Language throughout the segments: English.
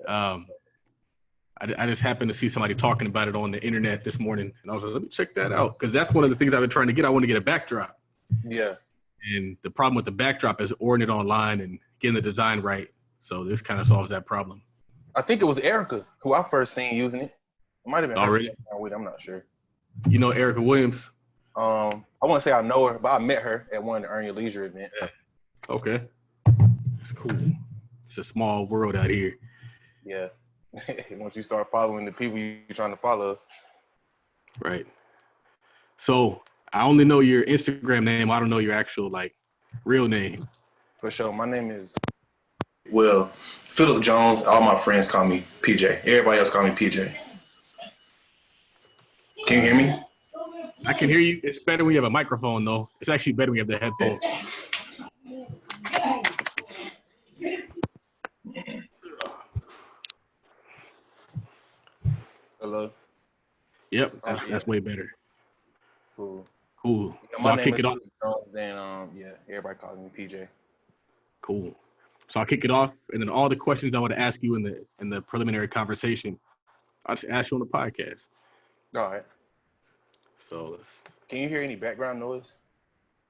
I just happened to see somebody talking about it on the internet this morning, and I was like, let me check that out, because that's one of the things I've been trying to get. I want to get a backdrop. Yeah. And the problem with the backdrop is ordering it online and getting the design right. So this kind of solves that problem. I think it was Erica who I first seen using it. It might have been already. I'm not sure. You know Erica Williams? I want to say I know her, but I met her at one of the Earn Your Leisure events. Yeah. Okay. That's cool. It's a small world out here. Yeah. Once you start following the people you're trying to follow. Right. So I only know your Instagram name. I don't know your actual real name. For sure. My name is Philip Jones. All my friends call me PJ. Everybody else call me PJ. Can you hear me? I can hear you. It's better when you have a microphone, though. It's actually better when you have the headphones. Hello? Yep, that's way better. Cool. So I'll kick it off. Jones, and everybody calls me PJ. Cool. So I'll kick it off, and then all the questions I want to ask you in the preliminary conversation, I'll just ask you on the podcast. All right. So can you hear any background noise?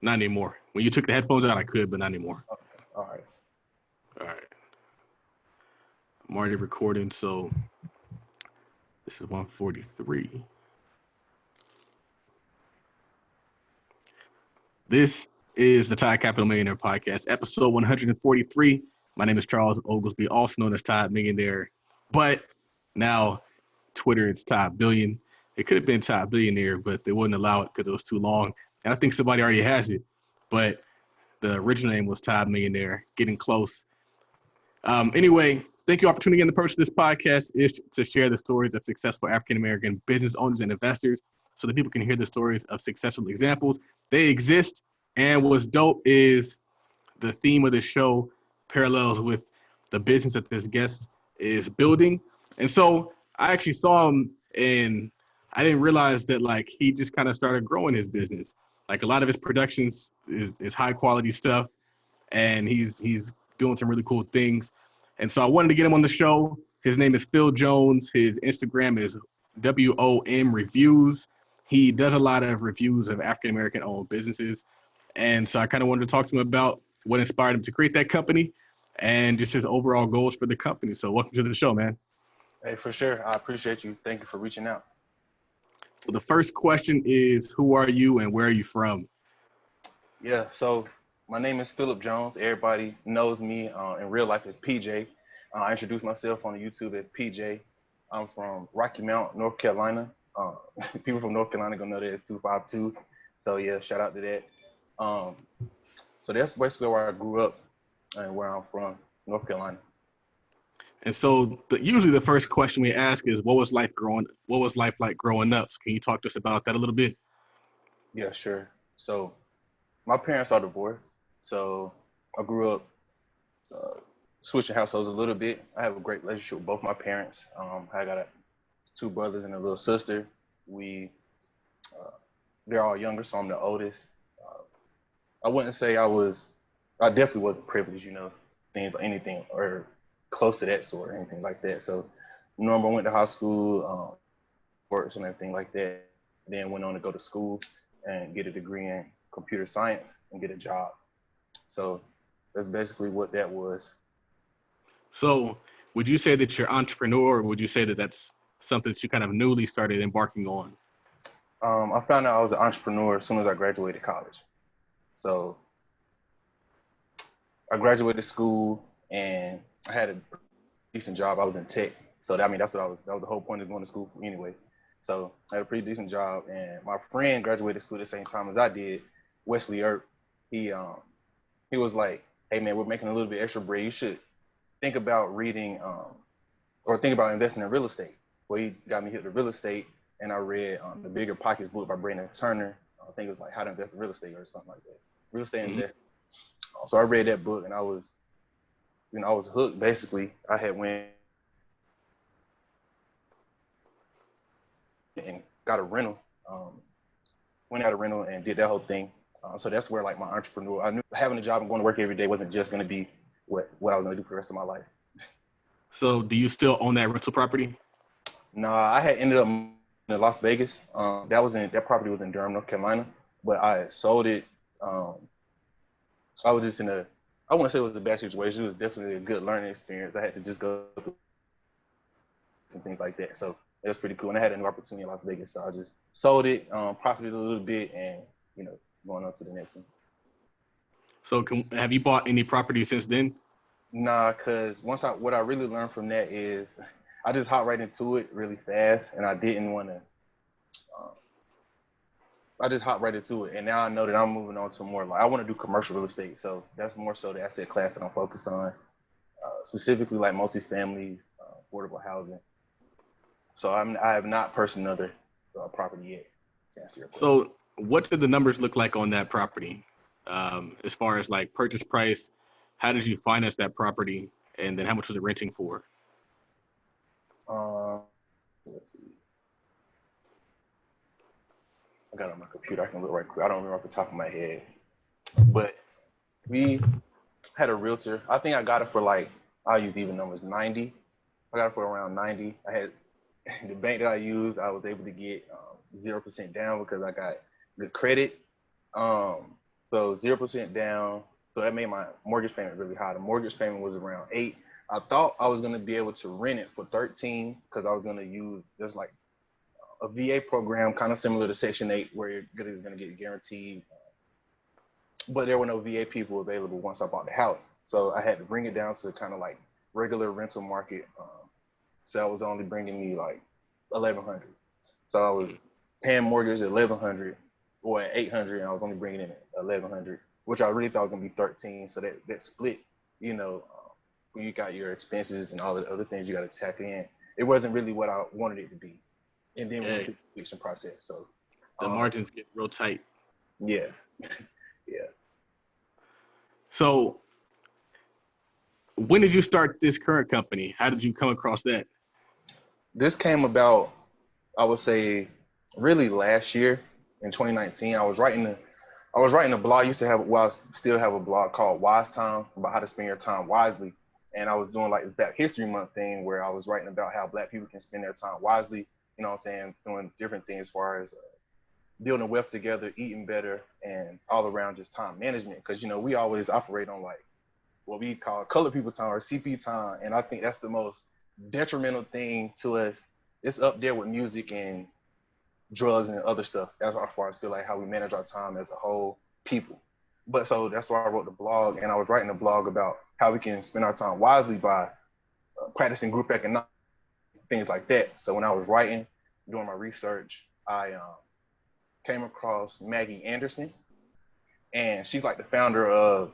Not anymore. When you took the headphones out, I could, but not anymore. Okay. All right. I'm already recording, so this is 143. This is the Tide Capital Millionaire Podcast, episode 143. My name is Charles Oglesby, also known as Tide Millionaire, but now Twitter, it's Tide Billion. It could have been Tide Billionaire, but they wouldn't allow it because it was too long. And I think somebody already has it, but the original name was Tide Millionaire, getting close. Anyway, thank you all for tuning in. The purpose of this podcast is to share the stories of successful African-American business owners and investors so that people can hear the stories of successful examples. They exist, and what's dope is the theme of this show parallels with the business that this guest is building. And so I actually saw him, and I didn't realize that he just kind of started growing his business. A lot of his productions is high quality stuff, and he's doing some really cool things. And so I wanted to get him on the show. His name is Phil Jones. His Instagram is WOM Reviews. He does a lot of reviews of African-American owned businesses. And so I kind of wanted to talk to him about what inspired him to create that company and just his overall goals for the company. So welcome to the show, man. Hey, for sure. I appreciate you. Thank you for reaching out. So the first question is, who are you and where are you from? Yeah, so my name is Philip Jones. Everybody knows me in real life as PJ. I introduce myself on YouTube as PJ. I'm from Rocky Mount, North Carolina. People from North Carolina gonna know that it's 252. So yeah, shout out to that. So that's basically where I grew up and where I'm from, North Carolina. And so usually the first question we ask is, what was life like growing up? So can you talk to us about that a little bit? Yeah, sure. So my parents are divorced. So I grew up switching households a little bit. I have a great relationship with both my parents. I got two brothers and a little sister. They're all younger, so I'm the oldest. I wouldn't say I definitely wasn't privileged, anything or close to that sort or anything like that. So normally I went to high school, works and everything like that. Then went on to go to school and get a degree in computer science and get a job. So that's basically what that was. So would you say that you're an entrepreneur, or would you say that that's something that you kind of newly started embarking on? I found out I was an entrepreneur as soon as I graduated college. So I graduated school and I had a decent job. I was in tech. So that was the whole point of going to school anyway. So I had a pretty decent job, and my friend graduated school at the same time as I did, Wesley Earp. He was like, hey man, we're making a little bit extra bread. You should think about reading or think about investing in real estate. Well, he got me hit with real estate, and I read The Bigger Pockets book by Brandon Turner. I think it was like How to Invest in Real Estate or something like that. Real estate investing. So I read that book, and I was hooked basically. I had went and got a rental, went out of rental and did that whole thing. So that's where my entrepreneur, I knew having a job and going to work every day wasn't just going to be what I was going to do for the rest of my life. So do you still own that rental property? Nah, I had ended up in Las Vegas. That property was in Durham, North Carolina, but I had sold it. Um, I was just in a I wouldn't say it was a bad situation. It was definitely a good learning experience. I had to just go through and things like that. So it was pretty cool. And I had a new opportunity in Las Vegas. So I just sold it, profited a little bit, and going on to the next one. So have you bought any property since then? Nah, cause what I really learned from that is I just hopped right into it really fast, and I didn't want to. I just hopped right into it, and now I know that I'm moving on to more like I want to do commercial real estate. So that's more so the asset class that I'm focused on, specifically like multifamily, affordable housing. So I have not purchased another property yet. To answer your question. So what did the numbers look like on that property? As far as like purchase price, how did you finance that property? And then how much was it renting for? Let's see. I got it on my computer. I can look right quick. I don't remember off the top of my head, but we had a realtor. I think I got it for like I'll use even numbers 90. I got it for around 90. I had the bank that I used. I was able to get 0% down because I got good credit. So 0% down. So that made my mortgage payment really high. The mortgage payment was around 8. I thought I was gonna be able to rent it for 13 because I was gonna use there's like a VA program kind of similar to Section 8 where you're gonna get guaranteed, but there were no VA people available once I bought the house. So I had to bring it down to kind of like regular rental market. So I was only bringing me like 1,100. So I was paying mortgage at 1,100 or at 800, and I was only bringing in 1,100, which I really thought was gonna be 13. So that split, when you got your expenses and all the other things you got to tap in, it wasn't really what I wanted it to be. And then we went Yeah, through the completion process. So the margins get real tight. yeah, yeah. So when did you start this current company? How did you come across that? This came about, I would say, really last year in 2019. I was writing a blog. I used to have, well, I still have a blog called Wise Time about how to spend your time wisely. And I was doing like this Black History Month thing where I was writing about how Black people can spend their time wisely. You know what I'm saying? Doing different things as far as building wealth together, eating better, and all around just time management. Because we always operate on like what we call colored people time or CP time, and I think that's the most detrimental thing to us. It's up there with music and drugs and other stuff. That's as far as I feel like how we manage our time as a whole people. But so that's why I wrote the blog, and I was writing a blog about how we can spend our time wisely by practicing group economics, things like that. So when I was writing, doing my research, I came across Maggie Anderson, and she's like the founder of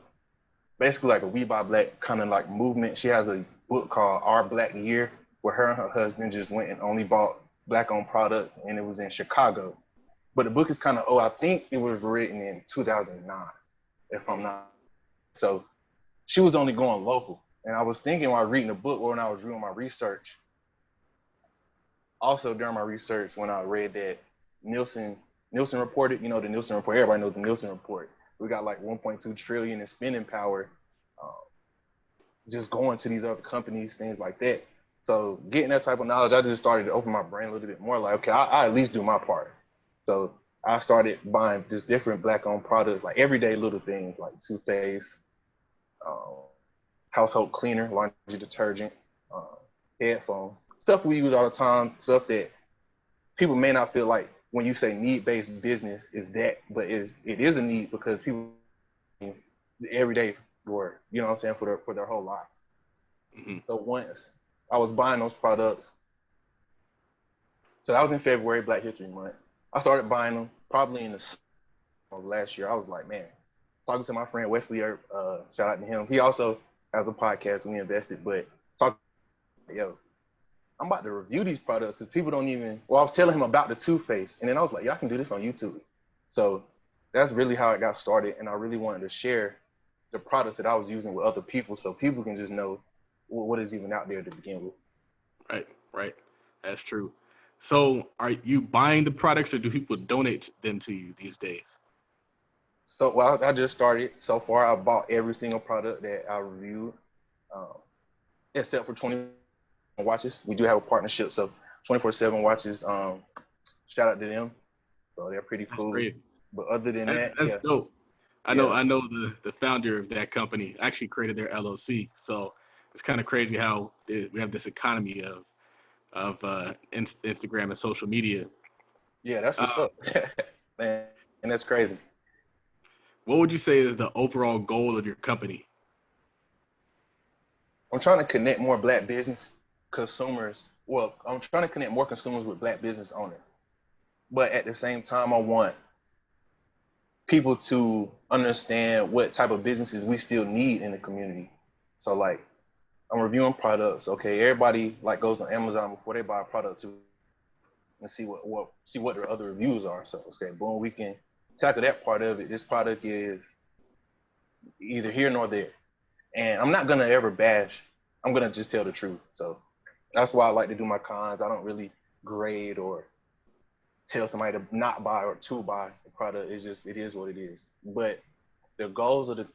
basically like a We Buy Black kind of like movement. She has a book called Our Black Year, where her and her husband just went and only bought Black-owned products, and it was in Chicago. But the book is kind of old. I think it was written in 2009, if I'm not. So she was only going local. And I was thinking while reading the book or when I was doing my research, also during my research when I read that Nielsen reported, the Nielsen report, everybody knows the Nielsen report. We got like 1.2 trillion in spending power, um, just going to these other companies, things like that. So getting that type of knowledge, I just started to open my brain a little bit more. Like, okay, I at least do my part. So I started buying just different Black-owned products, like everyday little things like toothpaste, um, household cleaner, laundry detergent, headphones, stuff we use all the time, stuff that people may not feel like when you say need-based business is that, but it is a need because people everyday for for their whole life. Mm-hmm. So once I was buying those products, so that was in February, Black History Month. I started buying them probably in the of last year. I was like, man, talking to my friend Wesley Earp, shout out to him. He also has a podcast. We invested, but talking, yo, I'm about to review these products because people don't even. Well, I was telling him about the toothpaste, and then I was like, yeah, I can do this on YouTube. So that's really how it got started, and I really wanted to share the products that I was using with other people, so people can just know what is even out there to begin with. Right, right. That's true. So are you buying the products or do people donate them to you these days? So well, I just started. So far, I bought every single product that I reviewed, um, except for 20. watches. We do have a partnership, so 24/7 watches. Shout out to them. So they're pretty That's cool. great. But other than that, That's yeah, dope. yeah, I know the founder of that company actually created their LLC. So it's kind of crazy how we have this economy of Instagram and social media. yeah. That's what's Uh, up, man. And that's crazy. what would you say is the overall goal of your company? I'm trying to connect more Black business consumers. Well, I'm trying to connect more consumers with Black business owners. But at the same time, I want people to understand what type of businesses we still need in the community. So like I'm reviewing products. Okay, everybody like goes on Amazon before they buy a product to and see what their other reviews are. So okay, boom, we can tackle that part of it. This product is either here nor there. And I'm not gonna ever bash. I'm gonna just tell the truth. So that's why I like to do my cons. I don't really grade or tell somebody to not buy or to buy the product. It's just it is what it is. But the goals of the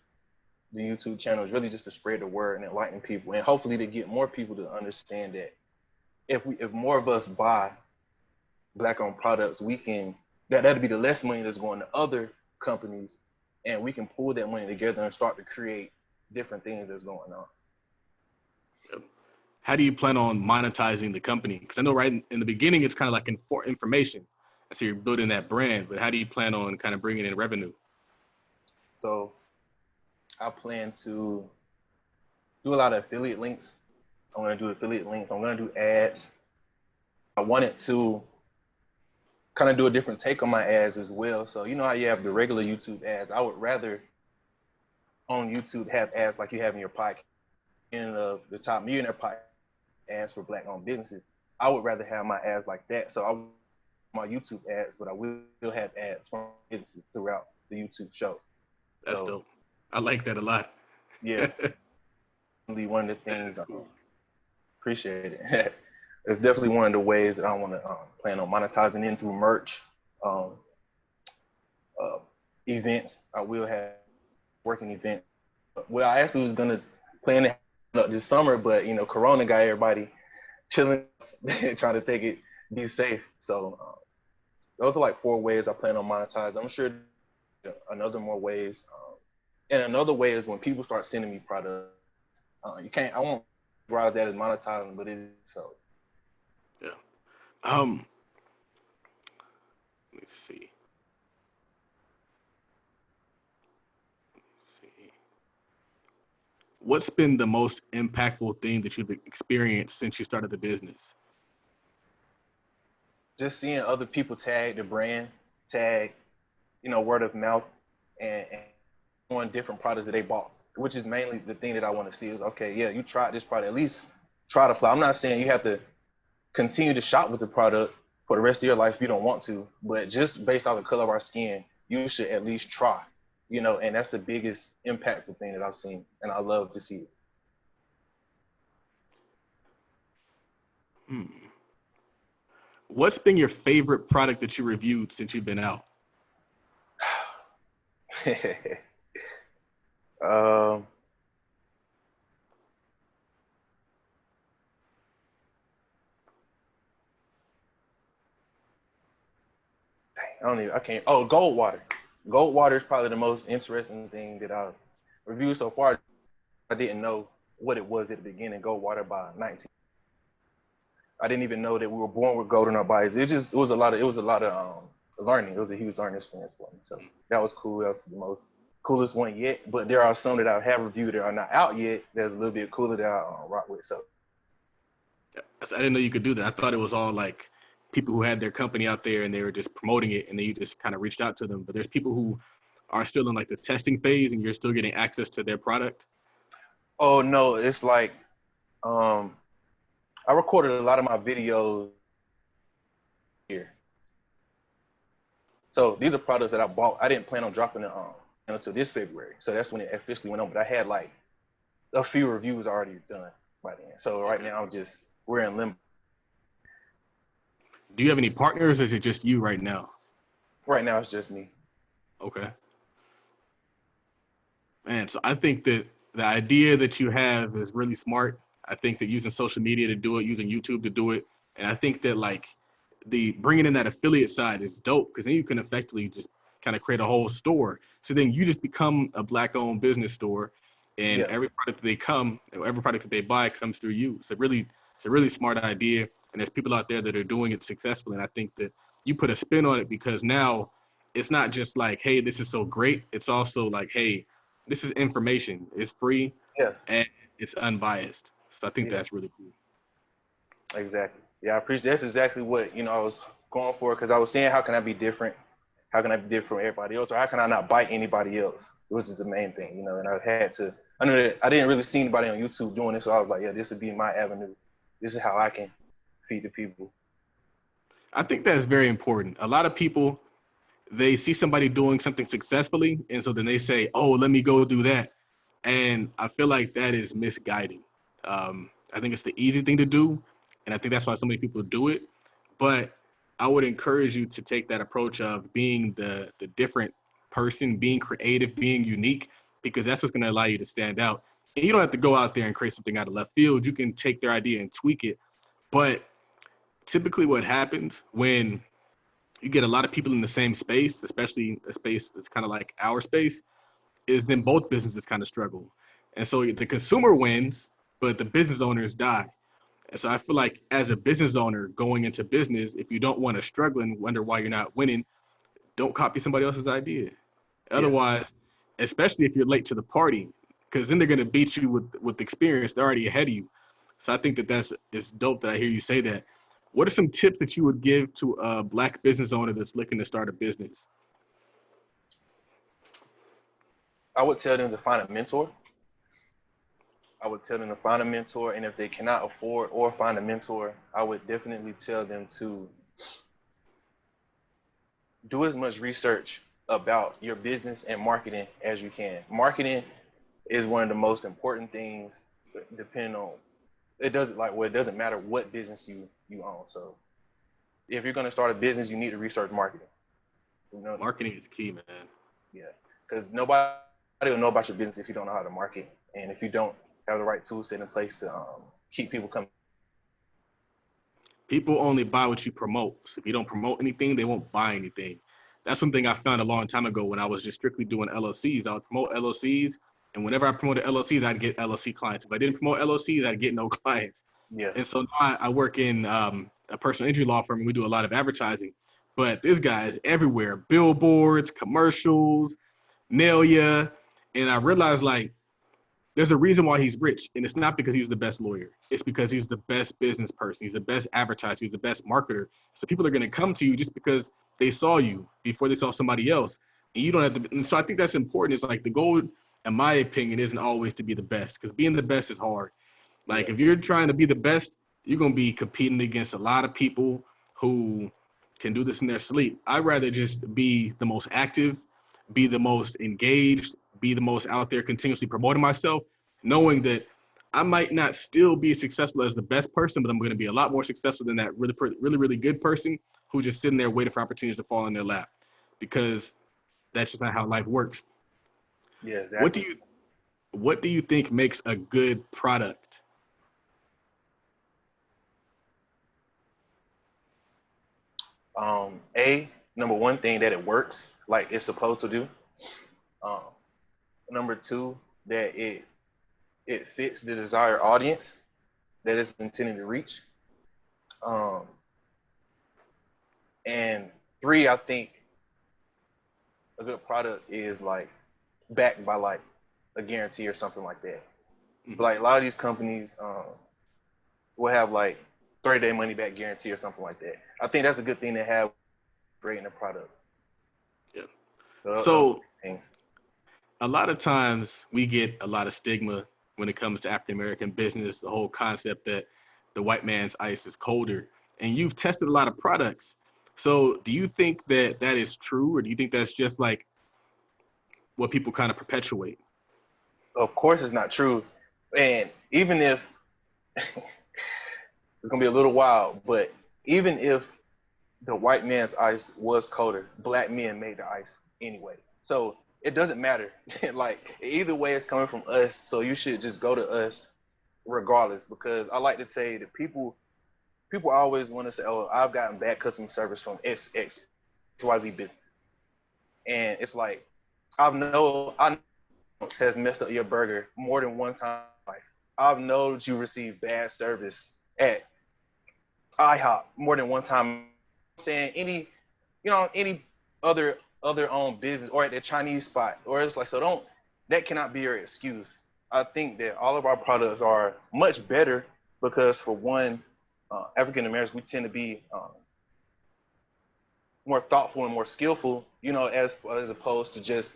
YouTube channel is really just to spread the word and enlighten people, and hopefully to get more people to understand that if more of us buy Black-owned products, we can that'll be the less money that's going to other companies, and we can pull that money together and start to create different things that's going on. How do you plan on monetizing the company? Because I know right in the beginning, it's kind of like information. And so you're building that brand, but how do you plan on kind of bringing in revenue? So I plan to do a lot of affiliate links. I'm going to do affiliate links. I'm going to do ads. I wanted to kind of do a different take on my ads as well. So you know how you have the regular YouTube ads. I would rather on YouTube have ads like you have in your podcast, in the top millionaire podcast ads for Black-owned businesses. I would rather have my ads like that. So I my YouTube ads, but I will still have ads from businesses throughout the YouTube show. That's So dope. I like that a lot. yeah, one of the things I appreciate it. It's definitely one of the ways that I want to plan on monetizing in through merch, um, uh, events. I will have working events. Well, I actually was gonna plan it up this summer, but you know, Corona got everybody chilling, trying to take it, be safe. So those are like 4 ways I plan on monetizing. I'm sure another more ways. And another way is when people start sending me products. You can't. I won't browse that as monetizing, but it is so. Yeah. Let me see. What's been the most impactful thing that you've experienced since you started the business? Just seeing other people tag the brand, tag, word of mouth, and on different products that they bought, which is mainly the thing that I want to see is okay, yeah, you tried this product, at least try to fly. I'm not saying you have to continue to shop with the product for the rest of your life if you don't want to, but just based off the color of our skin, you should at least try, and that's the biggest impactful thing that I've seen, and I love to see it. Hmm. What's been your favorite product that you reviewed since you've been out? um, I can't. Oh, Gold Water. Gold Water is probably the most interesting thing that I've reviewed so far. I didn't know what it was at the beginning. Gold Water by 19. I didn't even know that we were born with gold in our bodies. It was a lot of learning. It was a huge learning experience for me. So that was cool. That was the most coolest one yet. But there are some that I have reviewed that are not out yet. That's a little bit cooler that I rock with. So I didn't know you could do that. I thought it was all like people who had their company out there and they were just promoting it and then you just kind of reached out to them. But there's people who are still in like the testing phase and you're still getting access to their product. oh no, it's like I recorded a lot of my videos here. So these are products that I bought. I didn't plan on dropping it until this February. So that's when it officially went on. But I had like a few reviews already done by then. So right now we're in limbo. Do you have any partners or is it just you right now? Right now it's just me. Okay. Man, so I think that the idea that you have is really smart. I think that using social media to do it, using YouTube to do it, and I think that like the bringing in that affiliate side is dope because then you can effectively just kind of create a whole store. So then you just become a black-owned business store, and Yeah, every product that they every product that they buy comes through you. It's a really smart idea, and there's people out there that are doing it successfully. And I think that you put a spin on it because now it's not just like, hey, this is so great. It's also like, hey, this is information. It's free yeah, and it's unbiased. So I think yeah, that's really cool. exactly. Yeah, I appreciate. That's exactly what I was going for because I was saying, how can I be different? How can I be different from everybody else, or how can I not bite anybody else? Which is the main thing, And I had to. I knew that I didn't really see anybody on YouTube doing this, so I was like, yeah, this would be my avenue. This is how I can feed the people. I think that's very important. A lot of people, they see somebody doing something successfully, and so then they say, "Oh, let me go do that," and I feel like that is misguiding. I think it's the easy thing to do, and I think that's why so many people do it. But I would encourage you to take that approach of being the different person, being creative, being unique, because that's what's going to allow you to stand out. And you don't have to go out there and create something out of left field. You can take their idea and tweak it. But typically, what happens when you get a lot of people in the same space, especially a space that's kind of like our space, is then both businesses kind of struggle. And so the consumer wins, but the business owners die. And so I feel like as a business owner going into business, if you don't want to struggle and wonder why you're not winning, don't copy somebody else's idea. Yeah, Otherwise, especially if you're late to the party, because then they're going to beat you with experience. They're already ahead of you. So I think that it's dope that I hear you say that. What are some tips that you would give to a black business owner that's looking to start a business? I would tell them to find a mentor. I would tell them to find a mentor, and if they cannot afford or find a mentor, I would definitely tell them to do as much research about your business and marketing as you can. Marketing is one of the most important things, depending on it doesn't matter what business you own. So if you're going to start a business, you need to research marketing. You know, Marketing is key, man. yeah, because nobody will know about your business if you don't know how to market, and if you don't have the right tool set in place to keep people coming. People only buy what you promote. So if you don't promote anything, they won't buy anything. That's one thing I found a long time ago when I was just strictly doing LLCs. I would promote LLCs, and whenever I promoted LLCs, I'd get LLC clients. If I didn't promote LLCs, I'd get no clients. Yeah, And so now I work in a personal injury law firm, and we do a lot of advertising. But this guy is everywhere: billboards, commercials, mail ya. And I realized like there's a reason why he's rich, and it's not because he's the best lawyer. It's because he's the best business person. He's the best advertiser. He's the best marketer. So people are going to come to you just because they saw you before they saw somebody else, and you don't have to. And so I think that's important. It's like the goal, in my opinion, isn't always to be the best because being the best is hard. yeah, Like if you're trying to be the best, you're going to be competing against a lot of people who can do this in their sleep. I'd rather just be the most active, be the most engaged, be the most out there continuously promoting myself, knowing that I might not still be as successful as the best person, but I'm going to be a lot more successful than that really good person who's just sitting there waiting for opportunities to fall in their lap, because that's just not how life works. yeah, What do exactly. you what do you think makes a good product? Number one thing that it works like it's supposed to do. Um, Number two, that it fits the desired audience that it's intended to reach. Um, and three, I think a good product is like backed by like a guarantee or something like that. So Mm-hmm. like a lot of these companies will have like 30-day money back guarantee or something like that. I think that's a good thing to have creating a product. Yeah. So those So things. a lot of times we get a lot of stigma when it comes to African American business, the whole concept that the white man's ice is colder. And you've tested a lot of products. So do you think that that is true, or do you think that's just like what people kind of perpetuate? Of course, it's not true, and even if it's gonna be a little wild, but even if the white man's ice was colder, black men made the ice anyway. So it doesn't matter. Like either way, it's coming from us. So you should just go to us regardless, because I like to say that people always want to say, "Oh, I've gotten bad customer service from XYZ business," and it's like I know has messed up your burger more than one time in life. I've known that you received bad service at IHOP more than one time. I'm saying any other owned business or at the Chinese spot, or it's like, so don't, that cannot be your excuse. I think that all of our products are much better because, for one, African Americans, we tend to be more thoughtful and more skillful, as opposed to just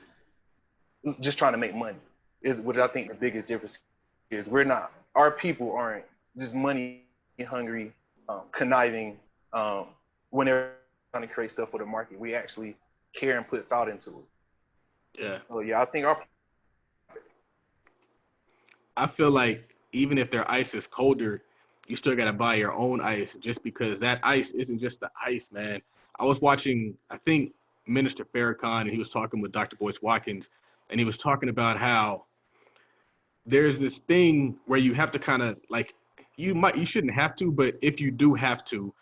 trying to make money. Is what I think the biggest difference is. Our people aren't just money hungry, conniving, when they're trying to create stuff for the market. We actually care and put thought into it. Yeah. So yeah, I think our I feel like even if their ice is colder, you still gotta buy your own ice just because that ice isn't just the ice, man. I was watching, I think, Minister Farrakhan, and he was talking with Dr. Boyce Watkins, and he was talking about how there's this thing where you have to kind of like, you shouldn't have to, but if you do have to,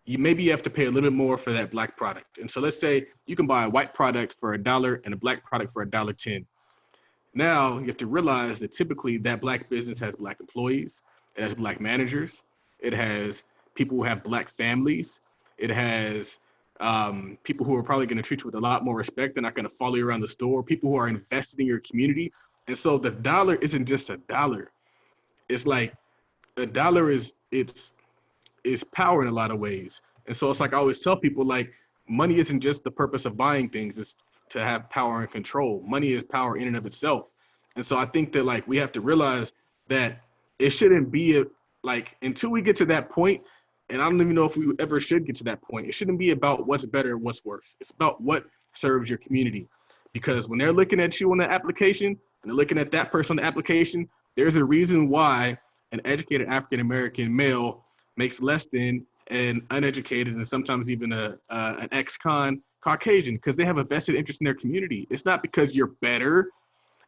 you have to pay a little bit more for that black product. And so let's say you can buy a white product for $1 and a black product for $1.10. Now you have to realize that typically that black business has black employees, it has black managers, it has people who have black families, it has people who are probably going to treat you with a lot more respect. They're not going to follow you around the store. People who are invested in your community, and so the dollar isn't just a dollar. It's like a dollar is power in a lot of ways. And so it's like I always tell people, like, money isn't just the purpose of buying things, it's to have power and control. Money is power in and of itself. And so I think that, like, we have to realize that it shouldn't be like, until we get to that point, and I don't even know if we ever should get to that point, it shouldn't be about what's better and what's worse. It's about what serves your community. Because when they're looking at you on the application and they're looking at that person on the application, there's a reason why an educated African American male makes less than an uneducated and sometimes even an ex-con Caucasian, because they have a vested interest in their community. It's not because you're better.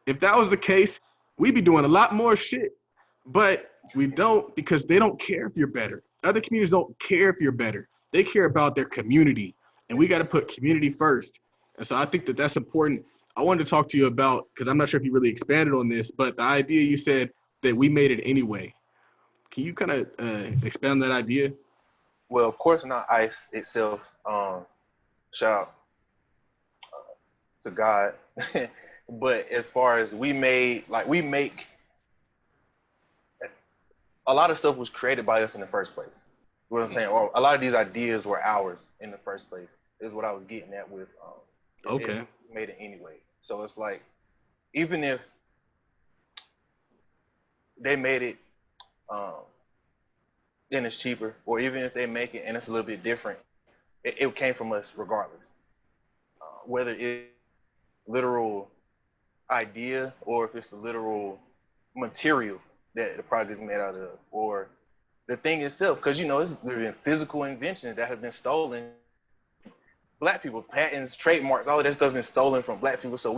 If that was the case, we'd be doing a lot more shit. But we don't, because they don't care if you're better. Other communities don't care if you're better. They care about their community, and we got to put community first. And so I think that that's important. I wanted to talk to you about, because I'm not sure if you really expanded on this, but the idea you said that we made it anyway. Can you kind of expand on that idea? well, of course, not ICE itself. Shout out to God. But as far as we make a lot of stuff was created by us in the first place. You know what I'm saying? Or a lot of these ideas were ours in the first place. Is what I was getting at with Okay. it made it anyway. So it's like, even if they made it and it's cheaper, or even if they make it and it's a little bit different, it came from us regardless. Whether it's literal idea or if it's the literal material that the project is made out of, or the thing itself, because it's been physical inventions that have been stolen. Black people, patents, trademarks, all of that stuff has been stolen from black people. So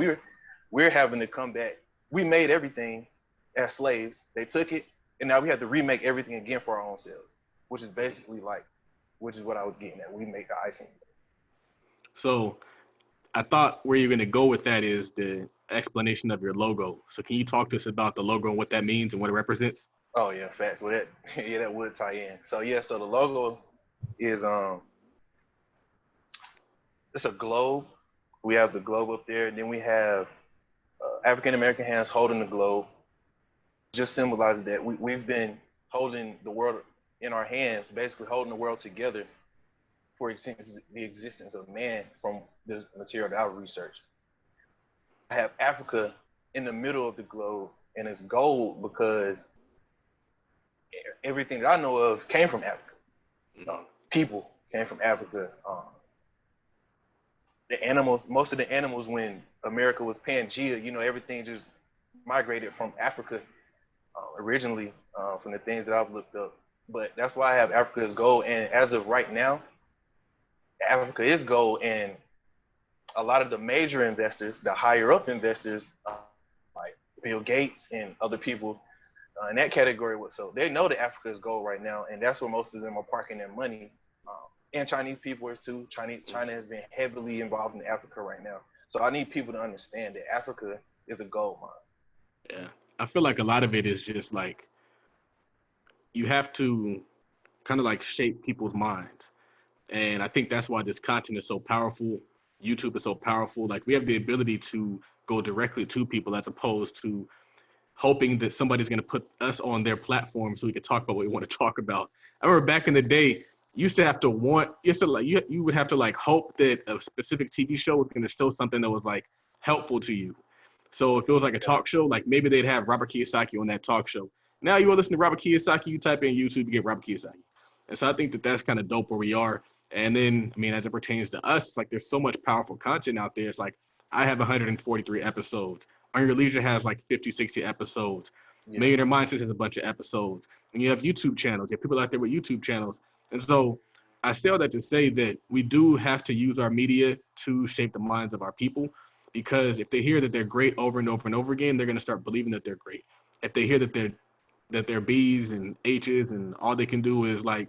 we're having to come back. We made everything as slaves. They took it, and now we have to remake everything again for our own selves, which is basically which is what I was getting at. We make the icing. So I thought where you're going to go with that is the explanation of your logo. So can you talk to us about the logo and what that means and what it represents? Oh yeah, facts. Well, that would tie in. So yeah, so the logo is it's a globe. We have the globe up there, and then we have African American hands holding the globe. Just symbolizes that we've been holding the world in our hands, basically holding the world together for the existence of man from the material that I've researched. I have Africa in the middle of the globe, and it's gold because everything that I know of came from Africa. People came from Africa. The animals, most of the animals, when America was Pangea, everything just migrated from Africa originally, from the things that I've looked up. But that's why I have Africa as gold. And as of right now, Africa is gold. And a lot of the major investors, the higher up investors, like Bill Gates and other people, in that category. So they know that Africa is gold right now, and that's where most of them are parking their money. And Chinese people is too. China has been heavily involved in Africa right now. So I need people to understand that Africa is a gold mine. Yeah. I feel like a lot of it is just like you have to kind of like shape people's minds. And I think that's why this content is so powerful. YouTube is so powerful. Like we have the ability to go directly to people as opposed to hoping that somebody's going to put us on their platform so we could talk about what we want to talk about. I remember back in the day, you used to have to you would have to like hope that a specific TV show was going to show something that was like helpful to you. So if it was like a talk show, like maybe they'd have Robert Kiyosaki on that talk show. Now you will listen to Robert Kiyosaki, you type in YouTube, you get Robert Kiyosaki. And so I think that that's kind of dope where we are. And then, I mean, as it pertains to us, it's like there's so much powerful content out there. It's like I have 143 episodes. On Your Leisure has like 50, 60 episodes. Yeah. Millionaire Mindsets has a bunch of episodes. And you have YouTube channels. You have people out there with YouTube channels. And so I say all that to say that we do have to use our media to shape the minds of our people, because if they hear that they're great over and over and over again, they're going to start believing that they're great. If they hear that they're B's and H's and all they can do is like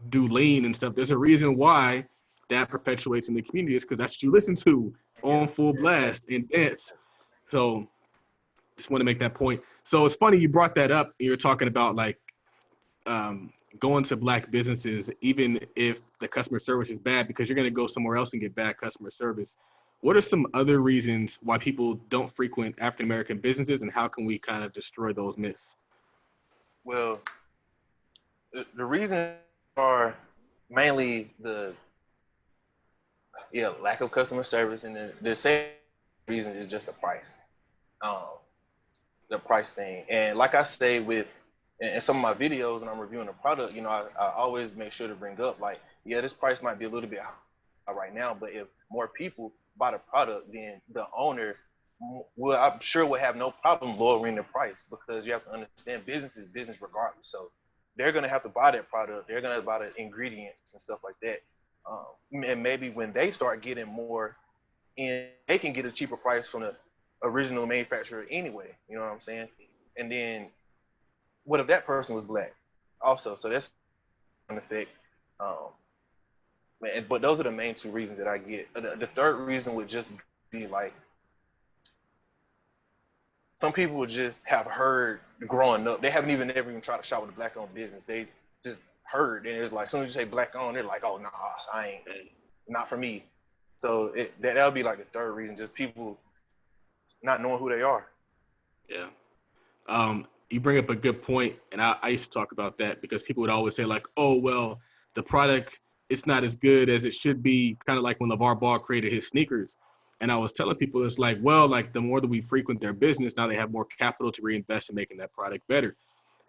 do lean and stuff, there's a reason why that perpetuates in the community. Is because that's what you listen to on full blast and dance. So just want to make that point. So it's funny you brought that up. You're talking about like going to Black businesses, even if the customer service is bad, because you're going to go somewhere else and get bad customer service. What are some other reasons why people don't frequent African-American businesses, and how can we kind of destroy those myths? Well, the reasons are mainly the lack of customer service, and the same reason is just the price. The price thing. And like I say in some of my videos when I'm reviewing a product, I always make sure to bring up like, this price might be a little bit high right now, but if more people buy the product, then the owner I'm sure will have no problem lowering the price, because you have to understand business is business regardless. So they're going to have to buy that product. They're going to buy the ingredients and stuff like that. And maybe when they start getting more in, they can get a cheaper price from the original manufacturer anyway. You know what I'm saying? And then what if that person was Black also? So that's an effect. But those are the main two reasons that I get. The third reason would just be like, some people would just have heard growing up. They haven't even ever tried to shop with a Black-owned business. They just heard, and it's like, as soon as you say Black-owned, they're like, oh, nah, I ain't, not for me. So that would be like the third reason, just people not knowing who they are. Yeah. You bring up a good point, and I used to talk about that, because people would always say like, oh, well, the product, it's not as good as it should be, kind of like when LeVar Ball created his sneakers. And I was telling people, it's like, well, like the more that we frequent their business, now they have more capital to reinvest in making that product better.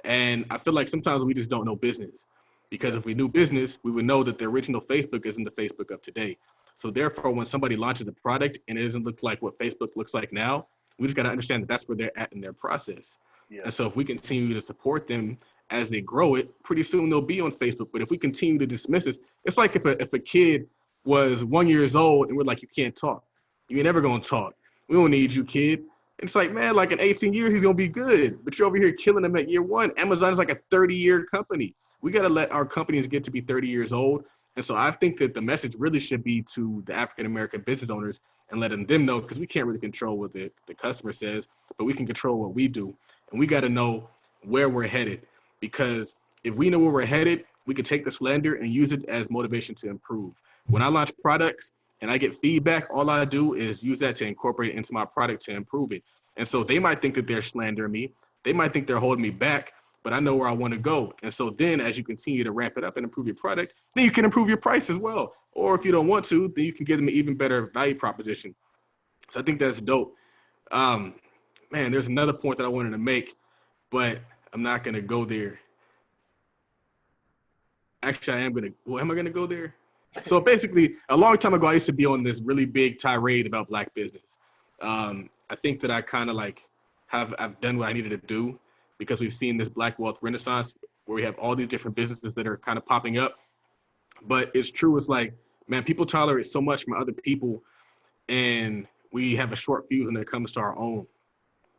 And I feel like sometimes we just don't know business, because if we knew business, we would know that the original Facebook isn't the Facebook of today. So therefore, when somebody launches a product and it doesn't look like what Facebook looks like now, we just got to understand that that's where they're at in their process. Yeah. And so if we continue to support them as they grow it, pretty soon they'll be on Facebook. But if we continue to dismiss it, it's like if a kid was 1 year old and we're like, you can't talk. You ain't never going to talk. We don't need you, kid. And it's like, man, like in 18 years, he's going to be good. But you're over here killing him at year one. Amazon's like a 30-year company. We got to let our companies get to be 30 years old. And so I think that the message really should be to the African-American business owners and letting them know, because we can't really control what the customer says, but we can control what we do. And we got to know where we're headed, because if we know where we're headed, we can take the slander and use it as motivation to improve. When I launch products and I get feedback, all I do is use that to incorporate it into my product to improve it. And so they might think that they're slandering me. They might think they're holding me back, but I know where I want to go. And so then as you continue to ramp it up and improve your product, then you can improve your price as well. Or if you don't want to, then you can give them an even better value proposition. So I think that's dope. Man, there's another point that I wanted to make, but I'm not going to go there. Actually, I am going to. Well, am I going to go there? So basically, a long time ago, I used to be on this really big tirade about Black business. I think that I kind of like I've done what I needed to do, because we've seen this Black wealth renaissance where we have all these different businesses that are kind of popping up. But it's true. It's like, man, people tolerate so much from other people, and we have a short fuse when it comes to our own.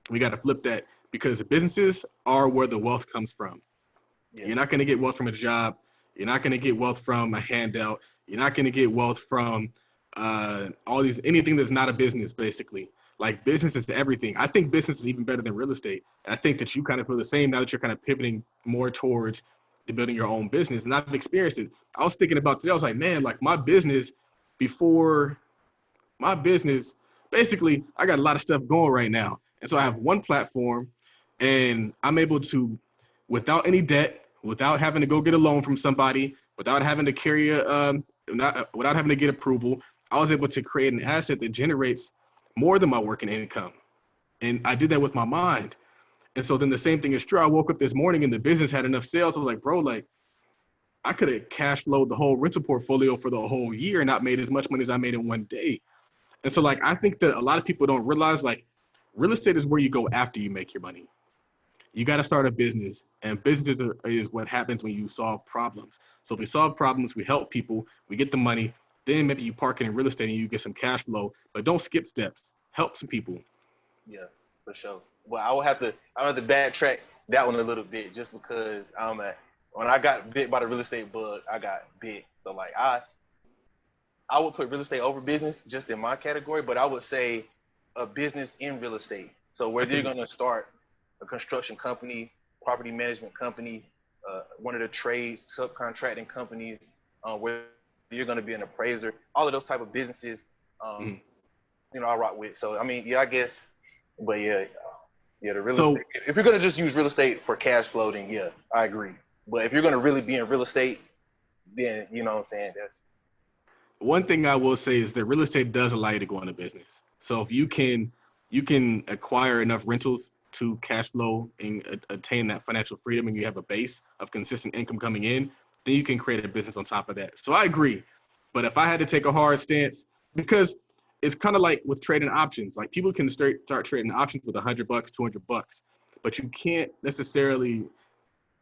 We got to flip that. because businesses are where the wealth comes from. Yeah. You're not going to get wealth from a job. You're not going to get wealth from a handout. You're not going to get wealth from all these anything that's not a business, basically. Like business is everything. I think business is even better than real estate. And I think that you kind of feel the same now that you're kind of pivoting more towards to building your own business. And I've experienced it. I was thinking about today. I was like, man, like before my business, basically, I got a lot of stuff going right now. And so I have one platform and I'm able to, without any debt, without having to go get a loan from somebody, without having to without having to get approval, I was able to create an asset that generates more than my working income. And I did that with my mind. And so then the same thing is true. I woke up this morning and the business had enough sales. I was like, bro, like I could have cash flowed the whole rental portfolio for the whole year and not made as much money as I made in one day. And so like I think that a lot of people don't realize like real estate is where you go after you make your money. You got to start a business, and businesses is what happens when you solve problems. So if we solve problems, we help people, we get the money, then maybe you park it in real estate and you get some cash flow, but don't skip steps. Help some people. Yeah, for sure. Well, I will have to backtrack that one a little bit just because when I got bit by the real estate bug, I got bit. So like I would put real estate over business just in my category, but I would say a business in real estate. So whether you're gonna start a construction company, property management company, one of the trades, subcontracting companies, where you're gonna be an appraiser, all of those type of businesses, um, Mhm. I rock with. So I mean, yeah, I guess, but yeah, the real So estate. If you're gonna just use real estate for cash flow, then yeah, I agree. But if you're gonna really be in real estate, then you know what I'm saying. That's one thing I will say is that real estate does allow you to go into business. So if you can acquire enough rentals to cash flow and attain that financial freedom, and you have a base of consistent income coming in, then you can create a business on top of that. So I agree. But if I had to take a hard stance, because it's kind of like with trading options, like people can start trading options with $100, $200, but you can't necessarily.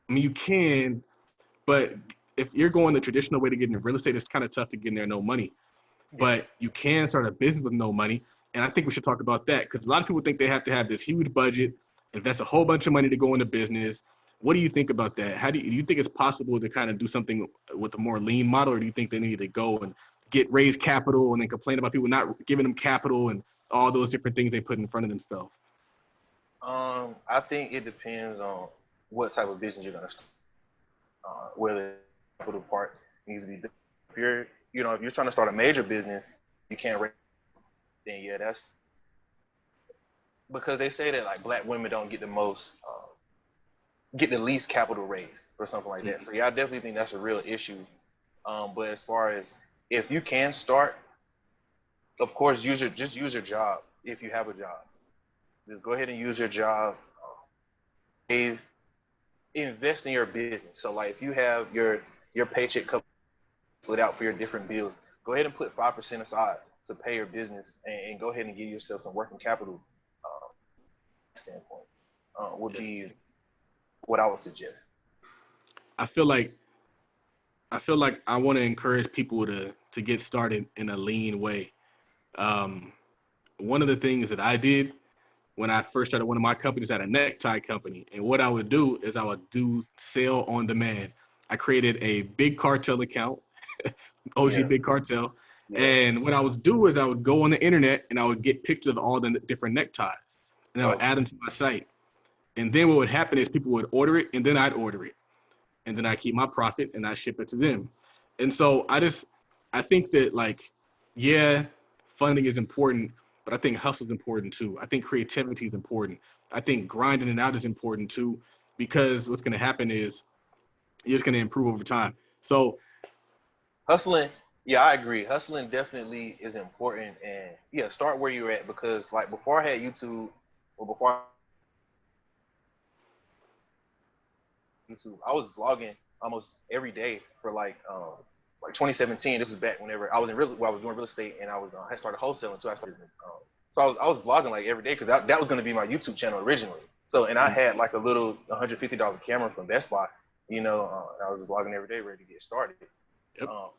I mean, you can, but if you're going the traditional way to get into real estate, it's kind of tough to get in there no money. yeah. But you can start a business with no money. And I think we should talk about that because a lot of people think they have to have this huge budget, invest a whole bunch of money to go into business. What do you think about that? Do you think it's possible to kind of do something with a more lean model, or do you think they need to go and raise capital and then complain about people not giving them capital and all those different things they put in front of themselves? I think it depends on what type of business you're gonna start. Whether the capital part needs to be done. If you're trying to start a major business, you can't raise. Then yeah, that's because they say that like black women don't get the least capital raised or something like that. Mm-hmm. So yeah, I definitely think that's a real issue. But as far as if you can start, of course, just use your job if you have a job. Just go ahead and use your job. Save, invest in your business. So like if you have your paycheck split out for your different bills, go ahead and put 5% aside to pay your business and go ahead and give yourself some working capital. Standpoint would Yeah. be what I would suggest. I feel like I want to encourage people to get started in a lean way. Um, One of the things that I did when I first started one of my companies at a necktie company, and what I would do is I would do sale on demand. I created a big cartel account, OG Yeah, Big Cartel, yeah. and what I would do is I would go on the internet and I would get pictures of all the different neckties, and I would Okay. add them to my site. And then what would happen is people would order it, and then I'd order it, and then I keep my profit and I ship it to them. And so I think that like, yeah, funding is important, but I think hustle is important too. I think creativity is important. I think grinding it out is important too, because what's going to happen is you're just going to improve over time. So Hustling, yeah, I agree. Hustling definitely is important, and yeah, start where you're at because like before I had YouTube, or before YouTube, I was vlogging almost every day for like 2017. This is back whenever I was doing real estate and I had started wholesaling too. I started business. So I was vlogging like every day because that was going to be my YouTube channel originally. So and I mm, had like a little $150 camera from Best Buy, and I was vlogging every day ready to get started. yep. Um,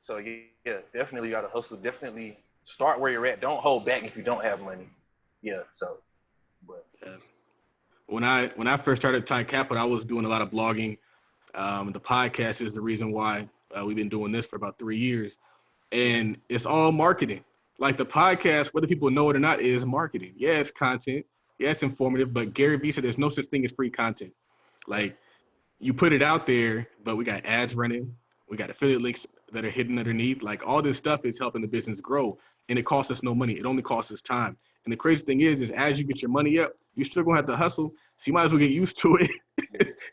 so yeah, definitely you got to hustle. Definitely start where you're at. Don't hold back if you don't have money. Yeah. So, but Yeah. When I first started Tide Capital, I was doing a lot of blogging. The podcast is the reason why we've been doing this for about 3 years, and it's all marketing. Like the podcast, whether people know it or not, is marketing. Yeah, it's content. Yeah, it's informative. But Gary Vee said there's no such thing as free content. Like you put it out there, but we got ads running, we got affiliate links that are hidden underneath. Like all this stuff is helping the business grow, and it costs us no money. It only costs us time. And the crazy thing is as you get your money up, you still gonna have to hustle. So you might as well get used to it.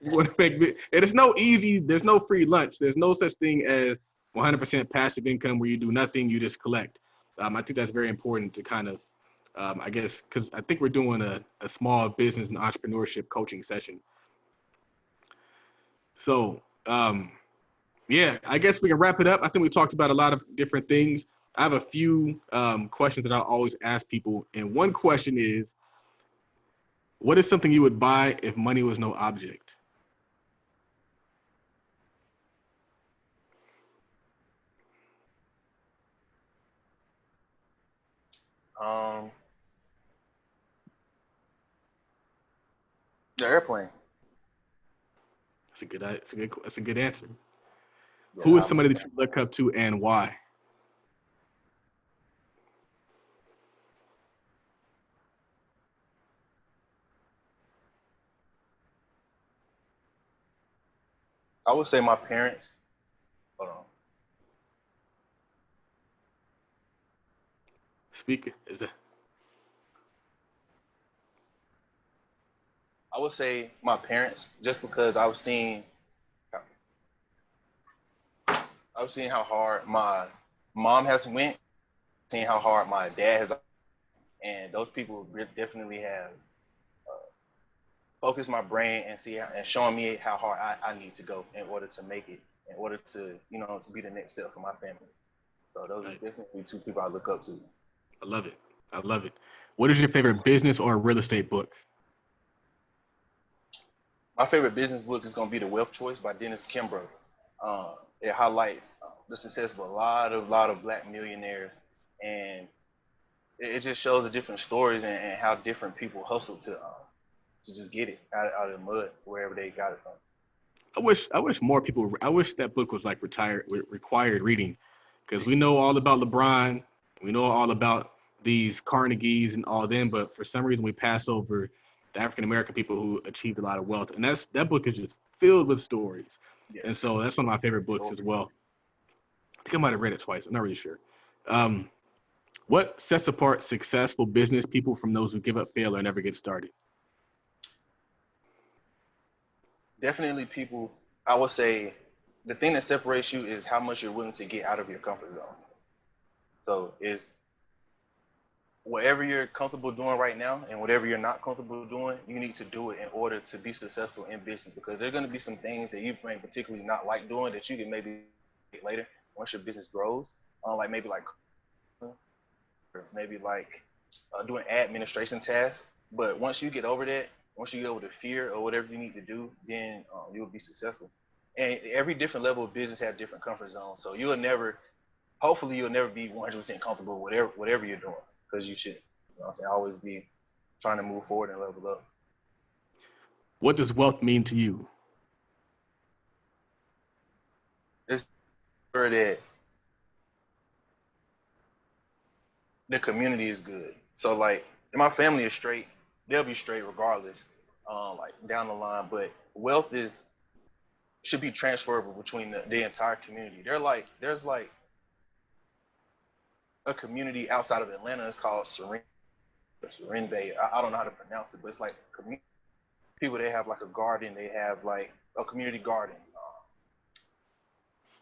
You want to make and it's no easy. There's no free lunch. There's no such thing as 100% passive income where you do nothing, you just collect. I think that's very important to kind of, I guess, because I think we're doing a small business and entrepreneurship coaching session. So, yeah, I guess we can wrap it up. I think we talked about a lot of different things. I have a few questions that I always ask people. And one question is, what is something you would buy if money was no object? Um, the airplane. That's a good answer. Who is Yeah, somebody that you look up to and why? I would say my parents. Hold on. Speak is a I would say my parents, just because I've seen how hard my mom has went, seeing how hard my dad has, and those people definitely have focused my brain and and showing me how hard I need to go in order to make it, in order to to be the next step for my family. So those are Right. definitely two people I look up to. I love it. I love it. What is your favorite business or real estate book? My favorite business book is going to be The Wealth Choice by Dennis Kimbro. It highlights the success of a lot of black millionaires, and it just shows the different stories and how different people hustle to just get it out of the mud wherever they got it from. I wish more people. I wish that book was like required reading, because we know all about LeBron, we know all about these Carnegies and all them, but for some reason we pass over the African American people who achieved a lot of wealth, and that book is just filled with stories, and Yes. so that's one of my favorite books So as well. I think I might have read it twice. I'm not really sure. Um, what sets apart successful business people from those who give up, fail, or never get started? definitely people, I would say the thing that separates you is how much you're willing to get out of your comfort zone. So it's whatever you're comfortable doing right now and whatever you're not comfortable doing, you need to do it in order to be successful in business, because there's going to be some things that you may particularly not like doing that you can maybe get later once your business grows. Like or maybe like doing administration tasks. But once you get over that, once you get over the fear or whatever you need to do, then you'll be successful. And every different level of business has different comfort zones. So hopefully, you'll never be 100% comfortable with whatever you're doing, because you should, what I'm saying, always be trying to move forward and level up. What does wealth mean to you? It's sure that the community is good. So like, if my family is straight, they'll be straight regardless, like down the line. But wealth is should be transferable between the entire community. There's like a community outside of Atlanta. It's called Serene Bay. I don't know how to pronounce it, but it's like community people. They have like a garden. They have like a community garden.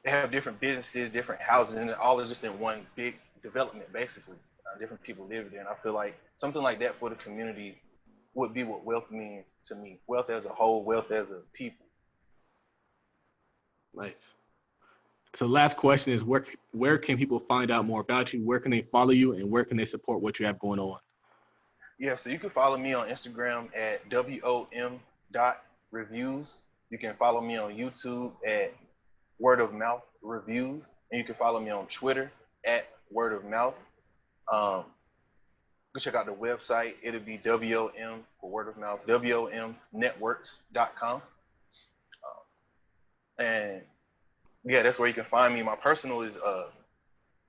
They have different businesses, different houses, and all is just in one big development, basically. Different people live there, and I feel like something like that for the community would be what wealth means to me. Wealth as a whole, wealth as a people. Nice. So last question is where can people find out more about you? Where can they follow you, and where can they support what you have going on? Yeah, so you can follow me on Instagram at WOM.reviews. You can follow me on YouTube at Word of Mouth Reviews, and you can follow me on Twitter at Word of Mouth. Um, can check out the website. It'll be WOM for word of mouth, WOMnetworks.com. And yeah, that's where you can find me. My personal is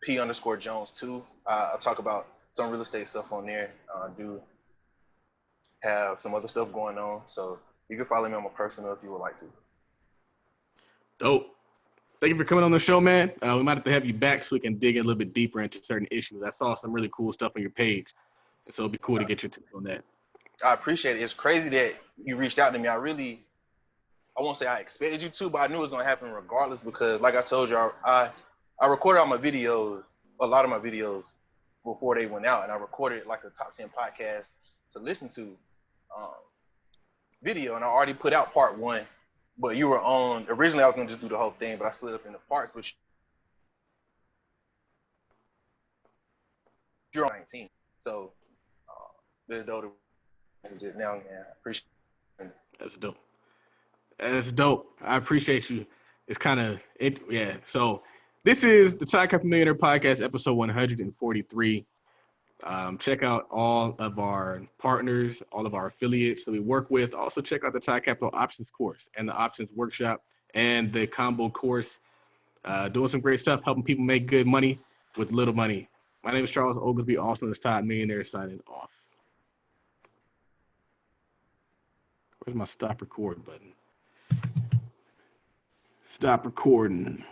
P_Jones2. I talk about some real estate stuff on there. I do have some other stuff going on. So you can follow me on my personal if you would like to. Dope. Thank you for coming on the show, man. We might have to have you back so we can dig in a little bit deeper into certain issues. I saw some really cool stuff on your page, so it'd be cool to get your take on that. I appreciate it. It's crazy that you reached out to me. I won't say I expected you to, but I knew it was gonna happen regardless because, like I told you, I recorded all my videos, a lot of my videos, before they went out, and I recorded like a top 10 podcast to listen to video, and I already put out part 1. But you were on. Originally, I was gonna just do the whole thing, but I split up into parts. But you're on 19, so the dope just now. Yeah, I appreciate it. That's dope. That's dope. I appreciate you. It's kind of it. Yeah. So this is the Title Capital Millionaire Podcast, episode 143. Check out all of our partners, all of our affiliates that we work with. Also, check out the Title Capital Options course and the Options Workshop and the combo course. Doing some great stuff, helping people make good money with little money. My name is Charles Oglesby, also known as Todd Millionaire, signing off. Where's my stop record button? Stop recording.